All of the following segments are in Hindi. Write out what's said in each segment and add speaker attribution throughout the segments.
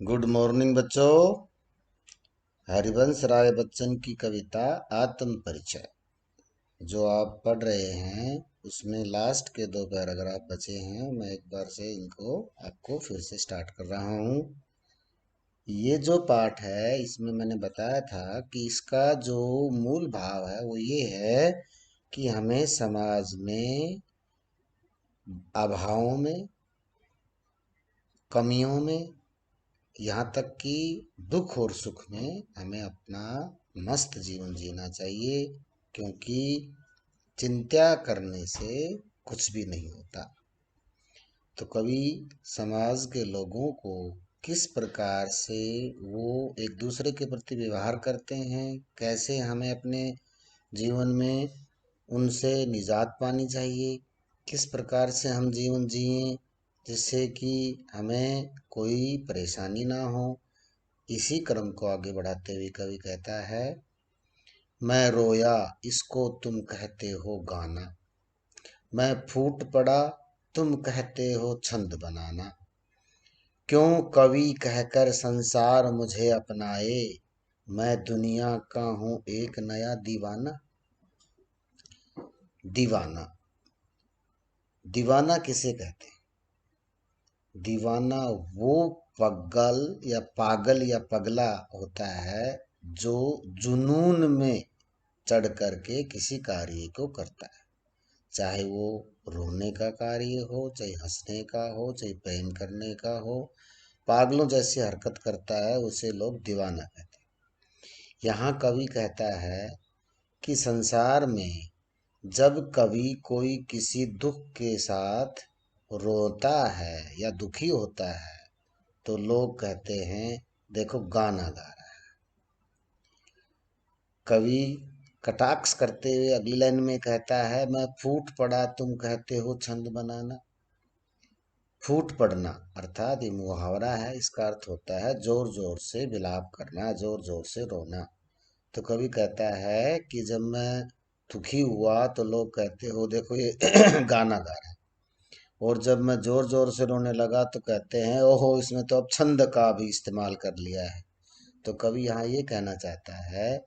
Speaker 1: गुड मॉर्निंग बच्चों। हरिवंश राय बच्चन की कविता आत्म परिचय जो आप पढ़ रहे हैं उसमें लास्ट के दो पैराग्राफ बचे हैं। मैं एक बार से इनको आपको फिर से स्टार्ट कर रहा हूँ। ये जो पाठ है इसमें मैंने बताया था कि इसका जो मूल भाव है वो ये है कि हमें समाज में अभावों में, कमियों में, यहाँ तक कि दुख और सुख में हमें अपना मस्त जीवन जीना चाहिए, क्योंकि चिंता करने से कुछ भी नहीं होता। तो कवि समाज के लोगों को किस प्रकार से वो एक दूसरे के प्रति व्यवहार करते हैं, कैसे हमें अपने जीवन में उनसे निजात पानी चाहिए, किस प्रकार से हम जीवन जिएं जिससे कि हमें कोई परेशानी ना हो, इसी क्रम को आगे बढ़ाते हुए कवि कहता है, मैं रोया इसको तुम कहते हो गाना, मैं फूट पड़ा तुम कहते हो छंद बनाना, क्यों कवि कहकर संसार मुझे अपनाए, मैं दुनिया का हूँ एक नया दीवाना। दीवाना, दीवाना किसे कहते हैं? दीवाना वो पागल या पगला होता है जो जुनून में चढ़ करके किसी कार्य को करता है, चाहे वो रोने का कार्य हो, चाहे हंसने का हो, चाहे प्रेम करने का हो। पागलों जैसी हरकत करता है उसे लोग दीवाना कहते हैं। यहाँ कवि कहता है कि संसार में जब कभी कोई किसी दुख के साथ रोता है या दुखी होता है तो लोग कहते हैं देखो गाना गा रहा है। कवि कटाक्ष करते हुए अगली लाइन में कहता है, मैं फूट पड़ा तुम कहते हो छंद बनाना। फूट पड़ना अर्थात ये मुहावरा है, इसका अर्थ होता है जोर जोर से विलाप करना, जोर जोर से रोना। तो कवि कहता है कि जब मैं दुखी हुआ तो लोग कहते हो देखो ये गाना गा रहा है, और जब मैं जोर जोर से रोने लगा तो कहते हैं ओहो इसमें तो अब छंद का भी इस्तेमाल कर लिया है। तो कवि यहाँ ये कहना चाहता है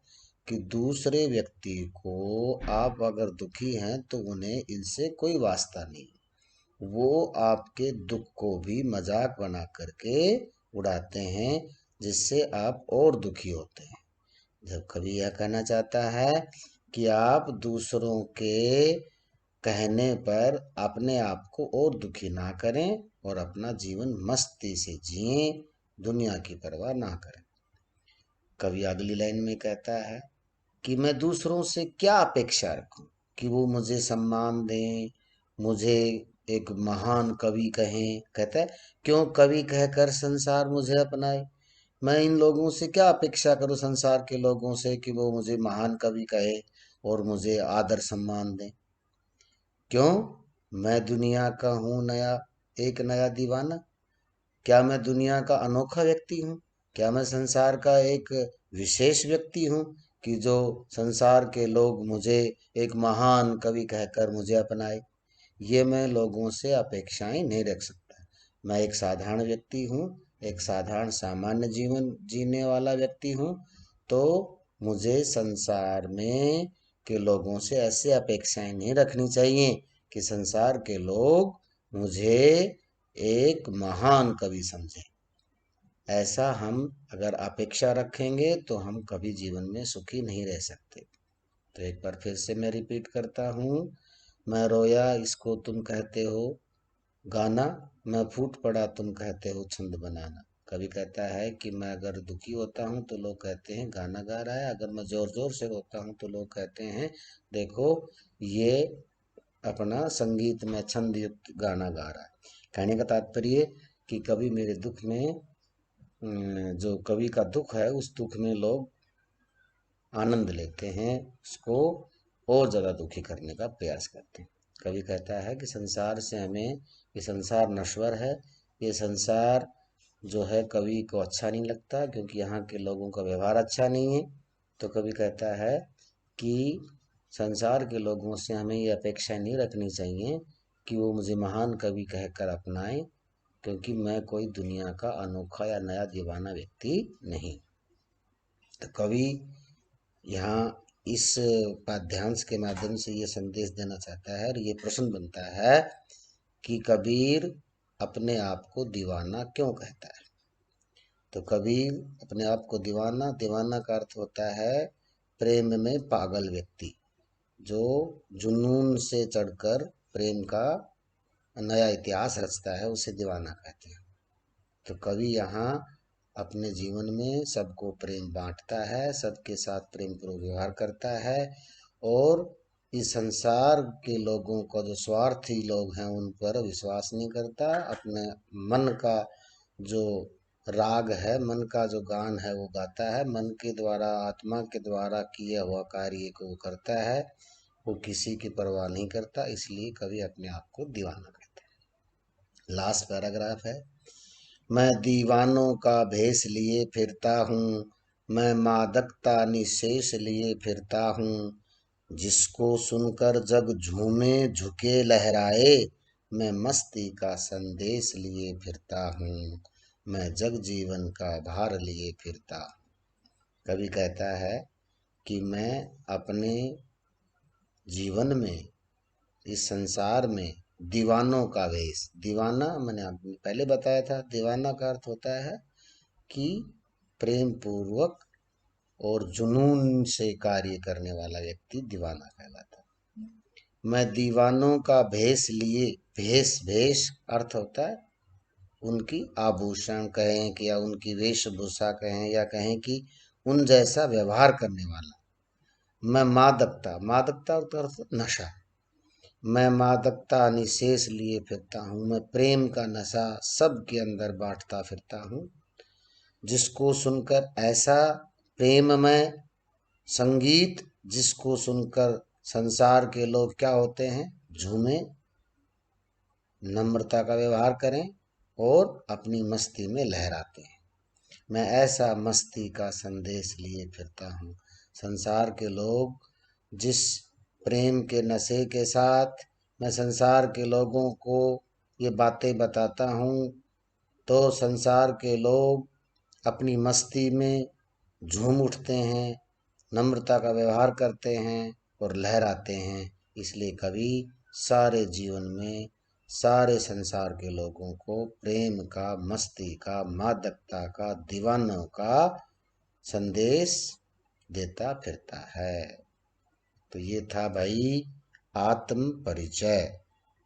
Speaker 1: कि दूसरे व्यक्ति को आप अगर दुखी हैं तो उन्हें इनसे कोई वास्ता नहीं, वो आपके दुख को भी मजाक बना करके उड़ाते हैं जिससे आप और दुखी होते हैं। जब कवि यह कहना चाहता है कि आप दूसरों के कहने पर अपने आप को और दुखी ना करें और अपना जीवन मस्ती से जिएं, दुनिया की परवाह ना करें। कवि अगली लाइन में कहता है कि मैं दूसरों से क्या अपेक्षा रखूं कि वो मुझे सम्मान दें, मुझे एक महान कवि कहें। कहता है क्यों कवि कहकर संसार मुझे अपनाए, मैं इन लोगों से क्या अपेक्षा करूं, संसार के लोगों से, कि वो मुझे महान कवि कहे और मुझे आदर सम्मान दें। क्यों, मैं दुनिया का हूँ एक नया दीवाना। क्या मैं दुनिया का अनोखा व्यक्ति हूँ? क्या मैं संसार का एक विशेष व्यक्ति हूँ कि जो संसार के लोग मुझे एक महान कवि कहकर मुझे अपनाए? ये मैं लोगों से अपेक्षाएं नहीं रख सकता। मैं एक साधारण व्यक्ति हूँ, एक साधारण सामान्य जीवन जीने वाला व्यक्ति हूँ। तो मुझे संसार में के लोगों से ऐसे अपेक्षाएं नहीं रखनी चाहिए कि संसार के लोग मुझे एक महान कवि समझें। ऐसा हम अगर अपेक्षा रखेंगे तो हम कभी जीवन में सुखी नहीं रह सकते। तो एक बार फिर से मैं रिपीट करता हूँ, मैं रोया इसको तुम कहते हो गाना, मैं फूट पड़ा तुम कहते हो छंद बनाना। कवि कहता है कि मैं अगर दुखी होता हूँ तो लोग कहते हैं गाना गा रहा है, अगर मैं जोर जोर से रोता हूँ तो लोग कहते हैं देखो ये अपना संगीत में छंद युक्त गाना गा रहा है। कहने का तात्पर्य कि कवि मेरे दुख में जो कवि का दुख है उस दुख में लोग आनंद लेते हैं, उसको और ज़्यादा दुखी करने का प्रयास करते हैं। कवि कहता है कि संसार से हमें, ये संसार नश्वर है, ये संसार जो है कवि को अच्छा नहीं लगता क्योंकि यहाँ के लोगों का व्यवहार अच्छा नहीं है। तो कवि कहता है कि संसार के लोगों से हमें ये अपेक्षा नहीं रखनी चाहिए कि वो मुझे महान कवि कहकर अपनाएं, क्योंकि मैं कोई दुनिया का अनोखा या नया दीवाना व्यक्ति नहीं। तो कवि यहाँ इस पाठ्यांश के माध्यम से ये संदेश देना चाहता है और ये प्रश्न बनता है कि कबीर अपने आप को दीवाना क्यों कहता है। तो कबीर अपने आप को दीवाना, दीवाना का अर्थ होता है प्रेम में पागल व्यक्ति, जो जुनून से चढ़कर प्रेम का नया इतिहास रचता है, उसे दीवाना कहते हैं। तो कवि यहाँ अपने जीवन में सबको प्रेम बांटता है, सबके साथ प्रेम पूर्वक व्यवहार करता है और इस संसार के लोगों का जो स्वार्थी लोग हैं उन पर विश्वास नहीं करता। अपने मन का जो राग है, मन का जो गान है वो गाता है, मन के द्वारा, आत्मा के द्वारा किया हुआ कार्य को वो करता है, वो किसी की परवाह नहीं करता, इसलिए कवि अपने आप को दीवाना कहता है। लास्ट पैराग्राफ है, मैं दीवानों का भेष लिए फिरता हूँ, मैं मादकता निशेष लिए फिरता हूँ, जिसको सुनकर जग झूमे झुके लहराए, मैं मस्ती का संदेश लिए फिरता हूँ, मैं जग जीवन का भार लिए फिरता हूँ। कवि कहता है कि मैं अपने जीवन में, इस संसार में दीवानों का वेश, दीवाना मैंने आपने पहले बताया था, दीवाना का अर्थ होता है कि प्रेम पूर्वक और जुनून से कार्य करने वाला व्यक्ति दीवाना कहलाता है। मैं दीवानों का भेष लिए, भेष, भेष अर्थ होता है उनकी आभूषण कहें कि या उनकी वेशभूषा कहें या कहें कि उन जैसा व्यवहार करने वाला। मैं मादकता, मादकता का अर्थ नशा, मैं मादकता निशेष लिए फिरता हूँ, मैं प्रेम का नशा सबके अंदर बांटता फिरता हूँ, जिसको सुनकर ऐसा प्रेममय संगीत, जिसको सुनकर संसार के लोग क्या होते हैं, झूमे, नम्रता का व्यवहार करें और अपनी मस्ती में लहराते हैं। मैं ऐसा मस्ती का संदेश लिए फिरता हूँ। संसार के लोग जिस प्रेम के नशे के साथ मैं संसार के लोगों को ये बातें बताता हूँ, तो संसार के लोग अपनी मस्ती में झूम उठते हैं, नम्रता का व्यवहार करते हैं और लहराते हैं। इसलिए कवि सारे जीवन में सारे संसार के लोगों को प्रेम का, मस्ती का, मादकता का, दीवानों का संदेश देता फिरता है। तो ये था भाई आत्म परिचय।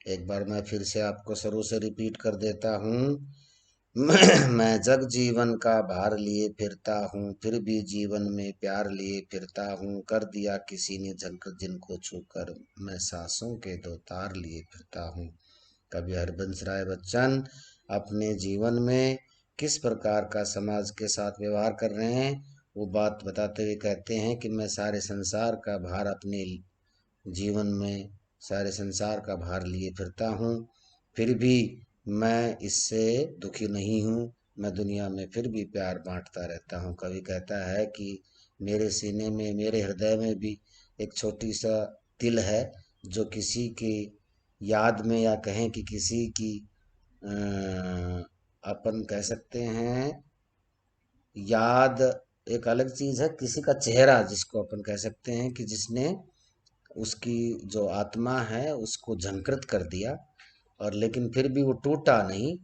Speaker 1: एक बार मैं फिर से आपको शुरू से रिपीट कर देता हूँ। मैं जग जीवन का भार लिए फिरता हूँ, फिर भी जीवन में प्यार लिए फिरता हूँ, कर दिया किसी ने झलक जिनको छूकर, मैं सांसों के दो तार लिए फिरता हूँ। कवि हरिवंश राय बच्चन अपने जीवन में किस प्रकार का समाज के साथ व्यवहार कर रहे हैं वो बात बताते हुए कहते हैं कि मैं सारे संसार का भार अपने जीवन में, सारे संसार का भार लिए फिरता हूँ, फिर भी मैं इससे दुखी नहीं हूँ, मैं दुनिया में फिर भी प्यार बांटता रहता हूँ। कवि कहता है कि मेरे सीने में, मेरे हृदय में भी एक छोटी सा तिल है, जो किसी की याद में या कहें कि किसी की अपन कह सकते हैं याद एक अलग चीज है, किसी का चेहरा जिसको अपन कह सकते हैं कि जिसने उसकी जो आत्मा है उसको झंकृत कर दिया, और लेकिन फिर भी वो टूटा नहीं,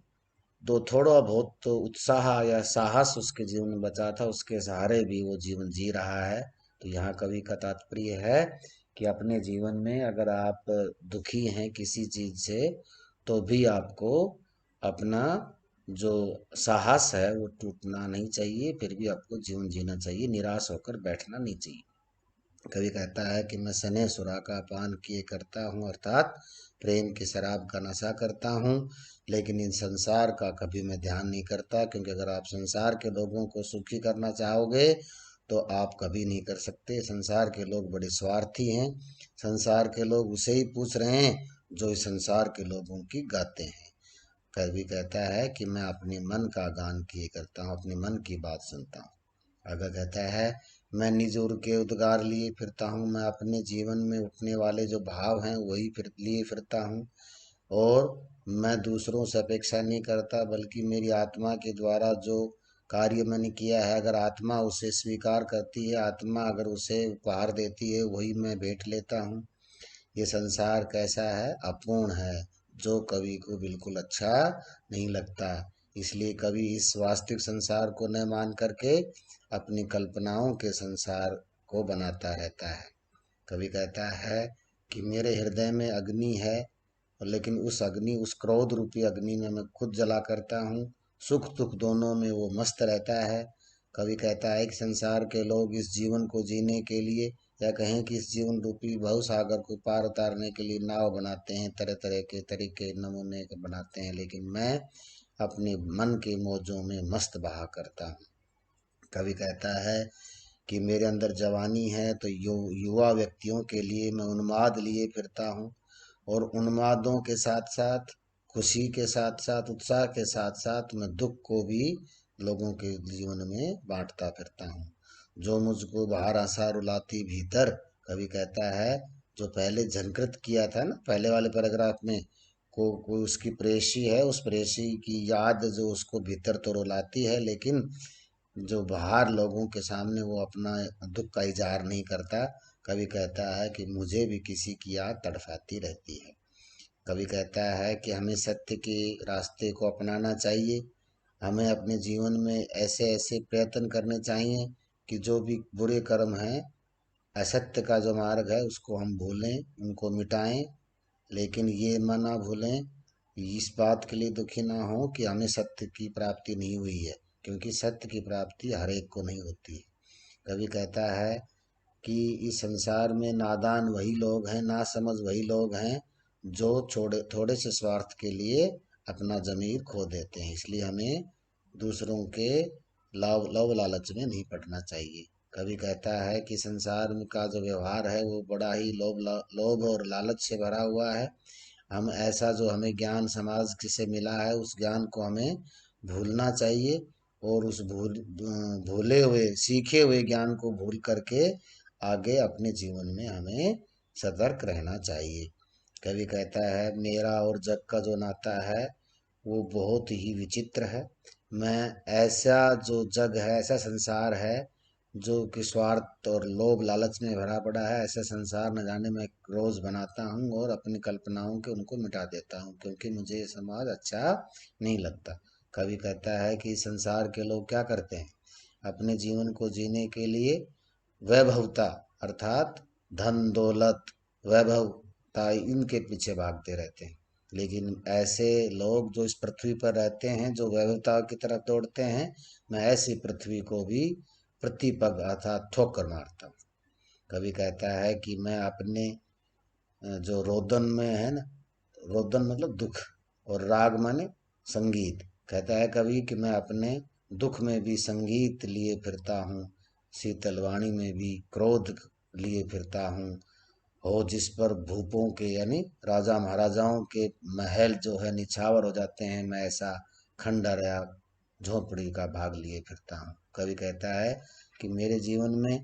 Speaker 1: तो थोड़ा बहुत तो उत्साह या साहस उसके जीवन में बचा था, उसके सहारे भी वो जीवन जी रहा है। तो यहाँ कवि का तात्पर्य है कि अपने जीवन में अगर आप दुखी हैं किसी चीज से, तो भी आपको अपना जो साहस है वो टूटना नहीं चाहिए, फिर भी आपको जीवन जीना चाहिए, निराश होकर बैठना नहीं चाहिए। कवि कहता है कि मैं सने सुरा का पान किए करता हूँ, अर्थात प्रेम की शराब का नशा करता हूँ, लेकिन इन संसार का कभी मैं ध्यान नहीं करता, क्योंकि अगर आप संसार के लोगों को सुखी करना चाहोगे तो आप कभी नहीं कर सकते। संसार के लोग बड़े स्वार्थी हैं, संसार के लोग उसे ही पूछ रहे हैं जो इस संसार के लोगों की गाते हैं। कवि कहता है कि मैं अपने मन का गान किए करता हूँ, अपने मन की बात सुनता हूँ। आगे कहता है मैं निज उर के उद्गार लिए फिरता हूँ, मैं अपने जीवन में उठने वाले जो भाव हैं वही फिर लिए फिरता हूँ। और मैं दूसरों से अपेक्षा नहीं करता, बल्कि मेरी आत्मा के द्वारा जो कार्य मैंने किया है, अगर आत्मा उसे स्वीकार करती है, आत्मा अगर उसे उपहार देती है, वही मैं भेंट लेता हूँ। ये संसार कैसा है? अपूर्ण है, जो कवि को बिल्कुल अच्छा नहीं लगता। इसलिए कवि इस वास्तविक संसार को न मान करके अपनी कल्पनाओं के संसार को बनाता रहता है। कवि कहता है कि मेरे हृदय में अग्नि है, और लेकिन उस अग्नि, उस क्रोध रूपी अग्नि में मैं खुद जला करता हूँ। सुख दुख दोनों में वो मस्त रहता है। कवि कहता है कि संसार के लोग इस जीवन को जीने के लिए, या कहें कि इस जीवन रूपी भवसागर को पार उतारने के लिए नाव बनाते हैं, तरह तरह के तरीके नमूने के बनाते हैं, लेकिन मैं अपने मन के मौजों में मस्त बहा करता हूँ। कवि कहता है कि मेरे अंदर जवानी है, तो युवा व्यक्तियों के लिए मैं उन्माद लिए फिरता हूँ, और उन्मादों के साथ साथ, खुशी के साथ साथ, उत्साह के साथ साथ मैं दुख को भी लोगों के जीवन में बांटता फिरता हूँ। जो मुझको बाहर आशा रुलाती भीतर, कवि कहता है, जो पहले झंकृत किया था ना पहले वाले पैराग्राफ में, को कोई उसकी प्रेयसी है, उस प्रेयसी की याद जो उसको भीतर तो रुलाती है, लेकिन जो बाहर लोगों के सामने वो अपना दुख का इजहार नहीं करता। कवि कहता है कि मुझे भी किसी की याद तड़पाती रहती है। कवि कहता है कि हमें सत्य के रास्ते को अपनाना चाहिए। हमें अपने जीवन में ऐसे ऐसे प्रयत्न करने चाहिए कि जो भी बुरे कर्म हैं, असत्य का जो मार्ग है, उसको हम भूलें, उनको मिटाएं। लेकिन ये ना भूलें, इस बात के लिए दुखी ना हो कि हमें सत्य की प्राप्ति नहीं हुई है, क्योंकि सत्य की प्राप्ति हर एक को नहीं होती है। कवि कहता है कि इस संसार में नादान वही लोग हैं, ना समझ वही लोग हैं, जो छोड़े थोड़े से स्वार्थ के लिए अपना जमीर खो देते हैं। इसलिए हमें दूसरों के लव लालच में नहीं पड़ना चाहिए। कवि कहता है कि संसार का जो व्यवहार है वो बड़ा ही लोभ और लालच से भरा हुआ है। हम ऐसा जो हमें ज्ञान समाज से मिला है, उस ज्ञान को हमें भूलना चाहिए, और उस भूले हुए सीखे हुए ज्ञान को भूल करके आगे अपने जीवन में हमें सतर्क रहना चाहिए। कवि कहता है मेरा और जग का जो नाता है वो बहुत ही विचित्र है। मैं ऐसा जो जग है, ऐसा संसार है जो कि स्वार्थ और लोभ लालच में भरा पड़ा है, ऐसा संसार न जाने मैं रोज बनाता हूँ और अपनी कल्पनाओं के उनको मिटा देता हूँ, क्योंकि मुझे ये समाज अच्छा नहीं लगता। कवि कहता है कि संसार के लोग क्या करते हैं, अपने जीवन को जीने के लिए वैभवता अर्थात धन दौलत, वैभवता, इनके पीछे भागते रहते हैं। लेकिन ऐसे लोग जो इस पृथ्वी पर रहते हैं, जो वैभवता की तरफ दौड़ते हैं, मैं ऐसी पृथ्वी को भी प्रतिपग अर्थात ठोकर मारता हूँ। कवि कहता है कि मैं अपने जो रोदन में है ना, रोदन मतलब दुख, और राग माने संगीत। कहता है कवि कि मैं अपने दुख में भी संगीत लिए फिरता हूँ, शीतल वाणी में भी क्रोध लिए फिरता हूँ। हो जिस पर भूपों के यानी राजा महाराजाओं के महल जो है निछावर हो जाते हैं, मैं ऐसा खंडहर या झोपड़ी का भाग लिए फिरता हूँ। कवि कहता है कि मेरे जीवन में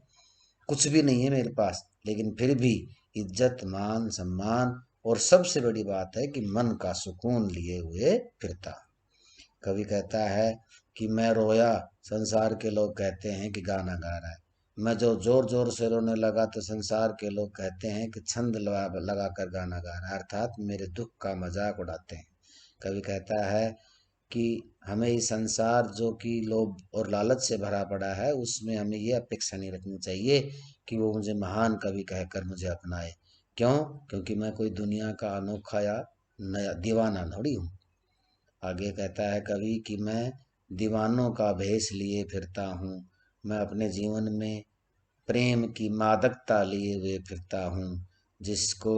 Speaker 1: कुछ भी नहीं है मेरे पास, लेकिन फिर भी इज्जत मान सम्मान, और सबसे बड़ी बात है कि मन का सुकून लिए हुए फिरता हूँ। कवि कहता है कि मैं रोया, संसार के लोग कहते हैं कि गाना गा रहा है। मैं जो जोर जोर से रोने लगा तो संसार के लोग कहते हैं कि छंद लगा कर गाना गा रहा है, अर्थात मेरे दुख का मजाक उड़ाते हैं। कवि कहता है कि हमें ये संसार जो कि लोभ और लालच से भरा पड़ा है, उसमें हमें ये अपेक्षा नहीं रखनी चाहिए कि वो मुझे महान कवि कहकर मुझे अपनाए। क्यों? क्योंकि मैं कोई दुनिया का अनोखा या नया दीवाना थोड़ी हूँ। आगे कहता है कवि कि मैं दीवानों का भेष लिए फिरता हूँ, मैं अपने जीवन में प्रेम की मादकता लिए हुए फिरता हूँ, जिसको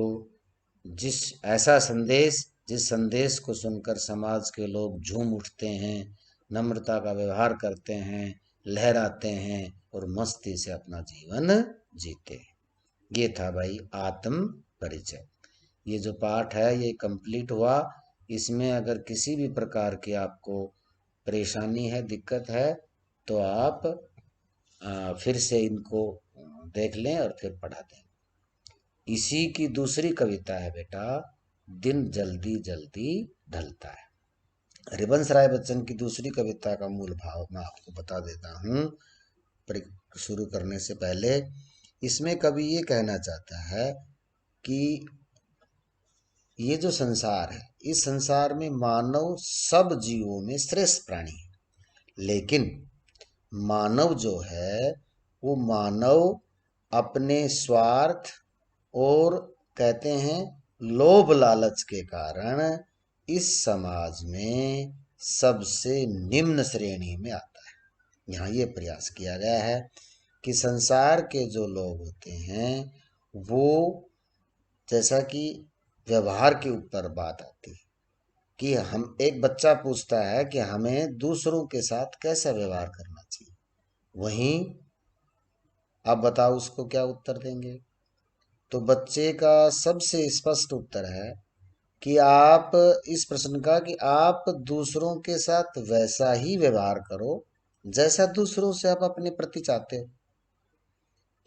Speaker 1: जिस ऐसा संदेश जिस संदेश को सुनकर समाज के लोग झूम उठते हैं, नम्रता का व्यवहार करते हैं, लहराते हैं और मस्ती से अपना जीवन जीते हैं। ये था भाई आत्म परिचय। ये जो पाठ है ये कंप्लीट हुआ। इसमें अगर किसी भी प्रकार की आपको परेशानी है, दिक्कत है, तो आप फिर से इनको देख लें और फिर पढ़ा दें। इसी की दूसरी कविता है बेटा, दिन जल्दी जल्दी ढलता है। हरिवंश राय बच्चन की दूसरी कविता का मूल भाव मैं आपको बता देता हूँ शुरू करने से पहले। इसमें कवि ये कहना चाहता है कि ये जो संसार है, इस संसार में मानव सब जीवों में श्रेष्ठ प्राणी है, लेकिन मानव जो है वो मानव अपने स्वार्थ और कहते हैं लोभ लालच के कारण इस समाज में सबसे निम्न श्रेणी में आता है। यहाँ ये प्रयास किया गया है कि संसार के जो लोग होते हैं वो, जैसा कि व्यवहार के ऊपर बात आती है कि हम, एक बच्चा पूछता है कि हमें दूसरों के साथ कैसा व्यवहार करना चाहिए, वहीं आप बताओ उसको क्या उत्तर देंगे। तो बच्चे का सबसे स्पष्ट उत्तर है कि आप, इस प्रश्न का, कि आप दूसरों के साथ वैसा ही व्यवहार करो जैसा दूसरों से आप अपने प्रति चाहते हो।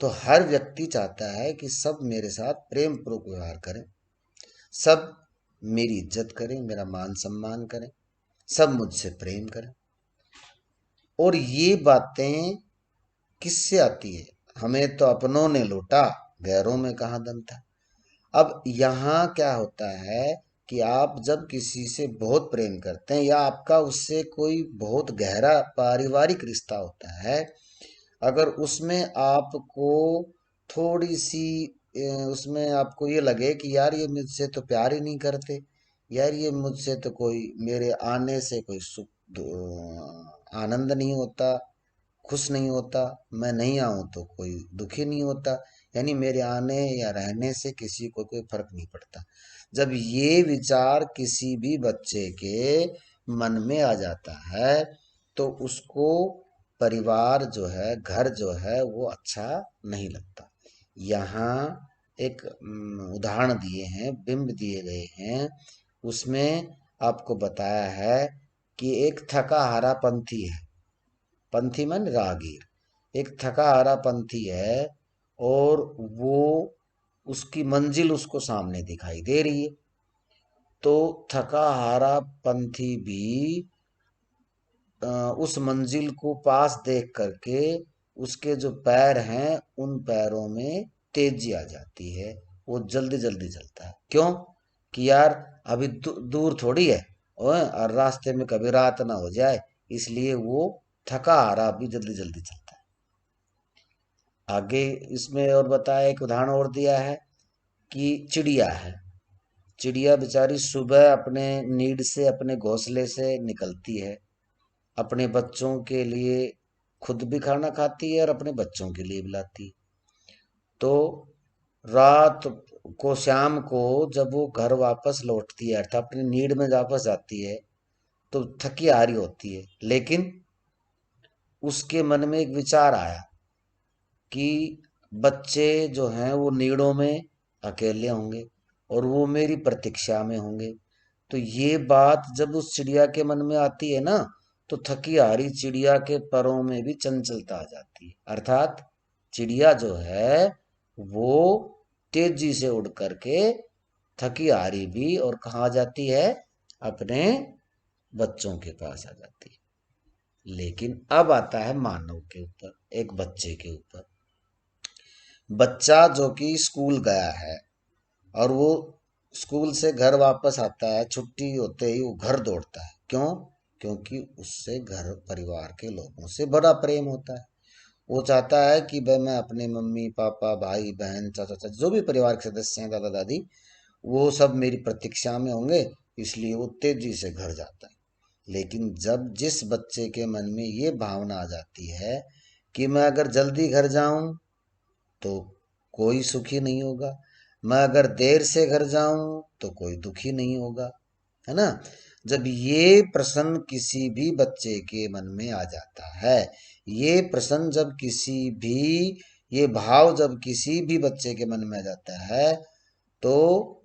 Speaker 1: तो हर व्यक्ति चाहता है कि सब मेरे साथ प्रेम पूर्वक व्यवहार करें, सब मेरी इज्जत करें, मेरा मान सम्मान करें, सब मुझसे प्रेम करें। और ये बातें किससे आती है? हमें तो अपनों ने लूटा, गैरों में कहाँ दम था। अब यहाँ क्या होता है कि आप जब किसी से बहुत प्रेम करते हैं या आपका उससे कोई बहुत गहरा पारिवारिक रिश्ता होता है, अगर उसमें आपको थोड़ी सी उसमें आपको ये लगे कि यार ये मुझसे तो प्यार ही नहीं करते, यार ये मुझसे तो कोई मेरे आने से कोई सुख आनंद नहीं होता, खुश नहीं होता, मैं नहीं आऊं तो कोई दुखी नहीं होता, यानी मेरे आने या रहने से किसी को कोई फर्क नहीं पड़ता। जब ये विचार किसी भी बच्चे के मन में आ जाता है तो उसको परिवार जो है, घर जो है, वो अच्छा नहीं लगता। यहाँ एक उदाहरण दिए हैं, बिंब दिए गए हैं, उसमें आपको बताया है कि एक थका हारा पंथी है, पंथी मन राहगीर, एक थका हारा पंथी है और वो, उसकी मंजिल उसको सामने दिखाई दे रही है। तो थका हारा पंथी भी उस मंजिल को पास देख करके उसके जो पैर हैं उन पैरों में तेजी आ जाती है, वो जल्दी जल्दी चलता है। क्यों? कि यार अभी दूर थोड़ी है और रास्ते में कभी रात ना हो जाए, इसलिए वो थका हारा भी जल्दी जल्दी चलता है। आगे इसमें और बताया, एक उदाहरण और दिया है कि चिड़िया है, चिड़िया बेचारी सुबह अपने नीड से, अपने घोंसले से निकलती है, अपने बच्चों के लिए खुद भी खाना खाती है और अपने बच्चों के लिए भी लाती है। तो रात को, शाम को जब वो घर वापस लौटती है अर्थात अपनी नीड में वापस जाती है तो थकी हारी होती है, लेकिन उसके मन में एक विचार आया कि बच्चे जो हैं वो नीड़ों में अकेले होंगे और वो मेरी प्रतीक्षा में होंगे। तो ये बात जब उस चिड़िया के मन में आती है ना, तो थकी हारी चिड़िया के परों में भी चंचलता आ जाती है, अर्थात चिड़िया जो है वो तेजी से उड़ करके थकी हारी भी और कहाँ जाती है, अपने बच्चों के पास आ जाती है। लेकिन अब आता है मानव के ऊपर, एक बच्चे के ऊपर। बच्चा जो कि स्कूल गया है और वो स्कूल से घर वापस आता है, छुट्टी होते ही वो घर दौड़ता है। क्यों? क्योंकि उससे घर परिवार के लोगों से बड़ा प्रेम होता है। वो चाहता है कि भाई मैं अपने मम्मी पापा भाई बहन चाचा चाची जो भी परिवार के सदस्य हैं, दादा दादी, वो सब मेरी प्रतीक्षा में होंगे, इसलिए वो तेजी से घर जाता है। लेकिन जब जिस बच्चे के मन में ये भावना आ जाती है कि मैं अगर जल्दी घर जाऊं तो कोई सुखी नहीं होगा, मैं अगर देर से घर जाऊं तो कोई दुखी नहीं होगा, है ना। जब ये प्रश्न किसी भी बच्चे के मन में आ जाता है, ये प्रश्न जब किसी भी, ये भाव जब किसी भी बच्चे के मन में आ जाता है तो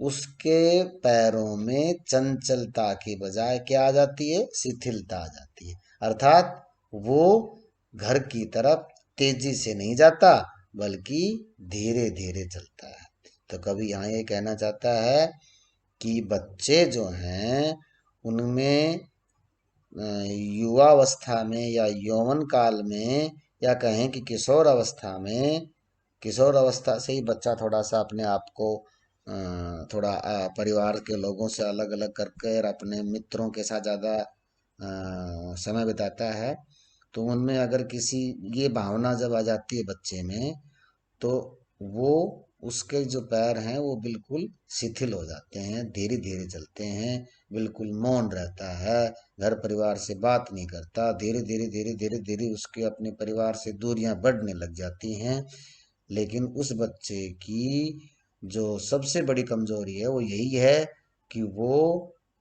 Speaker 1: उसके पैरों में चंचलता की बजाय क्या आ जाती है, शिथिलता आ जाती है। अर्थात वो घर की तरफ तेजी से नहीं जाता बल्कि धीरे धीरे चलता है। तो कभी यहाँ ये कहना चाहता है कि बच्चे जो हैं उनमें युवावस्था में या यौवन काल में, या कहें कि किशोर अवस्था में, किशोर अवस्था से ही बच्चा थोड़ा सा अपने आप को थोड़ा परिवार के लोगों से अलग अलग करके और अपने मित्रों के साथ ज़्यादा समय बिताता है। तो उनमें अगर किसी ये भावना जब आ जाती है बच्चे में, तो वो उसके जो पैर हैं वो बिल्कुल शिथिल हो जाते हैं, धीरे धीरे चलते हैं, बिल्कुल मौन रहता है, घर परिवार से बात नहीं करता, धीरे धीरे धीरे धीरे धीरे उसके अपने परिवार से दूरियां बढ़ने लग जाती हैं। लेकिन उस बच्चे की जो सबसे बड़ी कमजोरी है वो यही है कि वो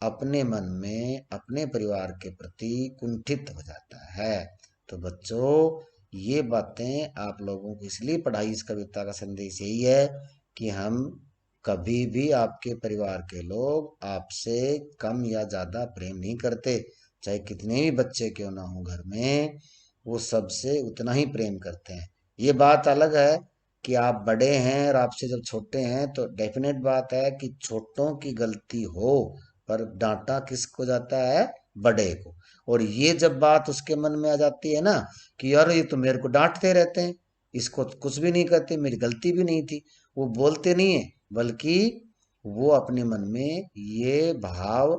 Speaker 1: अपने मन में अपने परिवार के प्रति कुंठित हो जाता है। तो बच्चों, ये बातें आप लोगों को इसलिए पढ़ाई इस कविता का संदेश यही है कि हम कभी भी आपके परिवार के लोग आपसे कम या ज्यादा प्रेम नहीं करते। चाहे कितने भी बच्चे क्यों ना हो घर में, वो सबसे उतना ही प्रेम करते हैं। ये बात अलग है कि आप बड़े हैं और आपसे जब छोटे हैं तो डेफिनेट बात है कि छोटों की गलती हो, पर डांटा किसको जाता है? बड़े को। और ये जब बात उसके मन में आ जाती है ना कि यार ये तो मेरे को डांटते रहते हैं, इसको तो कुछ भी नहीं कहते, मेरी गलती भी नहीं थी, वो बोलते नहीं है, बल्कि वो अपने मन में ये भाव,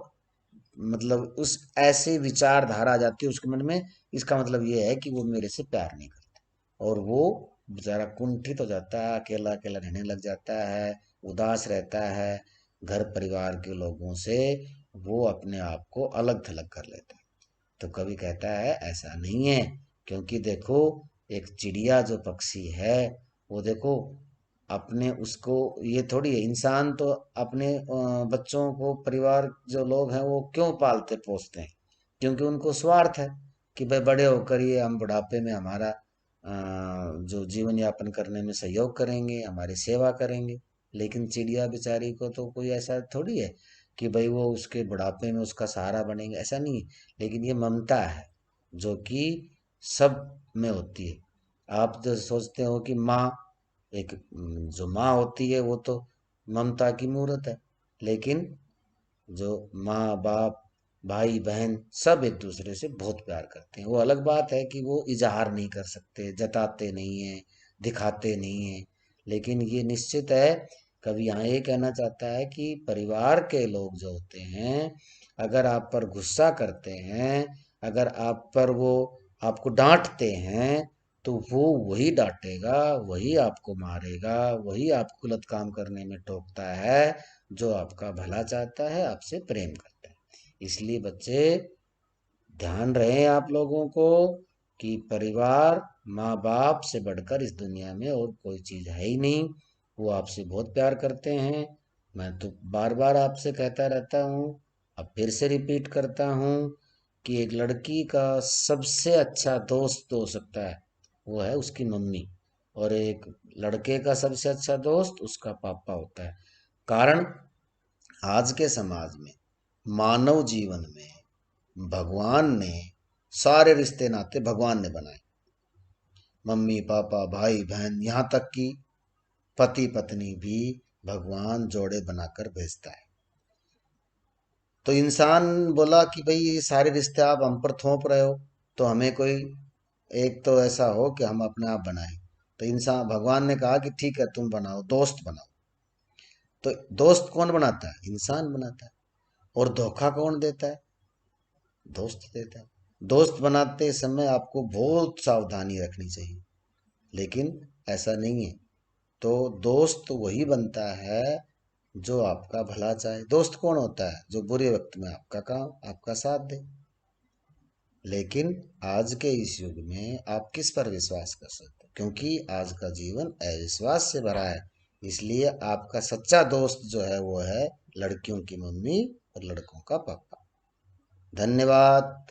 Speaker 1: मतलब उस ऐसे विचारधारा आ जाती है उसके मन में, इसका मतलब ये है कि वो मेरे से प्यार नहीं करते, और वो बेचारा कुंठित हो जाता है, अकेला अकेला रहने लग जाता है, उदास रहता है, घर परिवार के लोगों से वो अपने आप को अलग थलग कर लेता है। तो कवि कहता है ऐसा नहीं है, क्योंकि देखो, एक चिड़िया जो पक्षी है, वो देखो अपने उसको, ये थोड़ी है इंसान तो अपने बच्चों को, परिवार जो लोग हैं वो क्यों पालते पोसते हैं? क्योंकि उनको स्वार्थ है कि भाई बड़े होकर ये हम बुढ़ापे में हमारा जो जीवन यापन करने में सहयोग करेंगे, हमारी सेवा करेंगे। लेकिन चिड़िया बेचारी को तो कोई ऐसा थोड़ी है कि भाई वो उसके बुढ़ापे में उसका सहारा बनेंगे, ऐसा नहीं है। लेकिन ये ममता है जो कि सब में होती है। आप जो सोचते हो कि माँ, एक जो माँ होती है वो तो ममता की मूरत है, लेकिन जो माँ बाप, भाई बहन, सब एक दूसरे से बहुत प्यार करते हैं। वो अलग बात है कि वो इजहार नहीं कर सकते, जताते नहीं है, दिखाते नहीं है। लेकिन ये निश्चित है, कवि यहाँ ये कहना चाहता है कि परिवार के लोग जो होते हैं, अगर आप पर गुस्सा करते हैं, अगर आप पर वो आपको डांटते हैं, तो वो वही डांटेगा, वही आपको मारेगा, वही आपको गलत काम करने में टोकता है, जो आपका भला चाहता है, आपसे प्रेम करता है। इसलिए बच्चे, ध्यान रहे आप लोगों को कि परिवार, माँ बाप से बढ़कर इस दुनिया में और कोई चीज है ही नहीं। वो आपसे बहुत प्यार करते हैं। मैं तो बार बार आपसे कहता रहता हूँ, अब फिर से रिपीट करता हूँ कि एक लड़की का सबसे अच्छा दोस्त हो सकता है वो है उसकी मम्मी, और एक लड़के का सबसे अच्छा दोस्त उसका पापा होता है। कारण, आज के समाज में, मानव जीवन में भगवान ने सारे रिश्ते नाते भगवान ने बनाए। मम्मी पापा, भाई बहन, यहाँ तक कि पति पत्नी भी भगवान जोड़े बनाकर भेजता है। तो इंसान बोला कि भाई ये सारे रिश्ते आप हम पर थोप रहे हो, तो हमें कोई एक तो ऐसा हो कि हम अपने आप बनाएं। तो इंसान, भगवान ने कहा कि ठीक है तुम बनाओ, दोस्त बनाओ। तो दोस्त कौन बनाता है? इंसान बनाता है। और धोखा कौन देता है? दोस्त देता है। दोस्त बनाते समय आपको बहुत सावधानी रखनी चाहिए, लेकिन ऐसा नहीं है। तो दोस्त वही बनता है जो आपका भला चाहे। दोस्त कौन होता है? जो बुरे वक्त में आपका काम, आपका साथ दे। लेकिन आज के इस युग में आप किस पर विश्वास कर सकते हो? क्योंकि आज का जीवन अविश्वास से भरा है। इसलिए आपका सच्चा दोस्त जो है वो है लड़कियों की मम्मी और लड़कों का पापा। धन्यवाद।